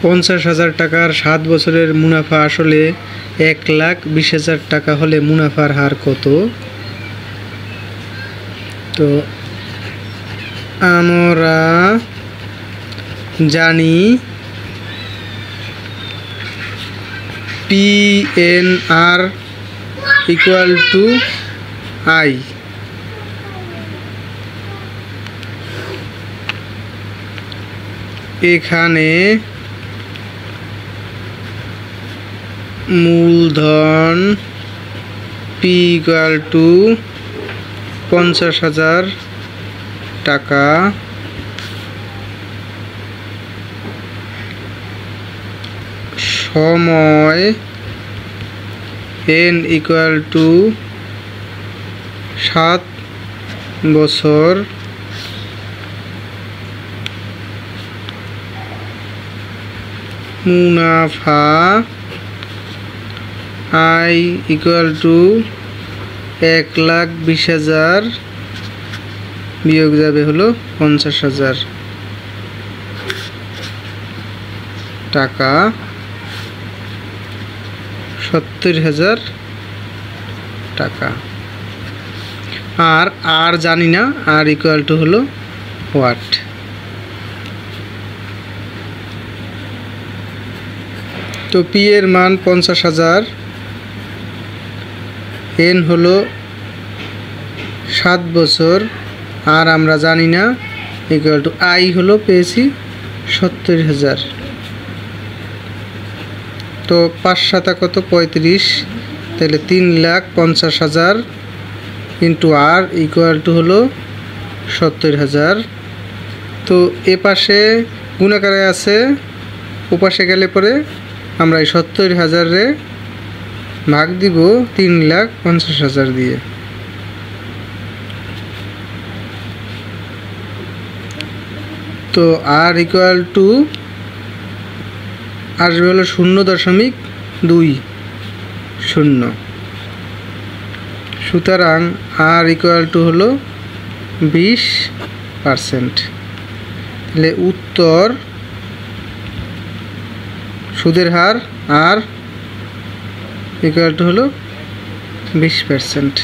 50,000 টাকার 7 বছরের মুনাফা আসলে 1,20,000 টাকা হলে মুনাফার হার কত? তো আমরা জানি PNR = I। এখানে মূলধন P = 50,000 টাকা, সময় N = 7 বছর, মুনাফা I = 1,20,000 বিয়োগ যাবে হলো 50,000 টাকা, 70,000 টাকা। আর জানি না R = হলো ওয়াট। তো P এর মান 50,000, N হলো 7 বছর, আর আমরা জানি না, I হলো পেয়েছি 70,000। তো 5 7 কত? 35, তাহলে 3,50,000 ইন্টু R = হলো 70,000। তো এ পাশে গুণাকারে আছে, ওপাশে গেলে পরে আমরা এই 70,000 ভাগ দিব 3,50,000 দিয়ে। তো R = আসবে হলো 0.20। সুতরাং R = হলো 20%। তাহলে উত্তর সুদের হার R = হলো 20%।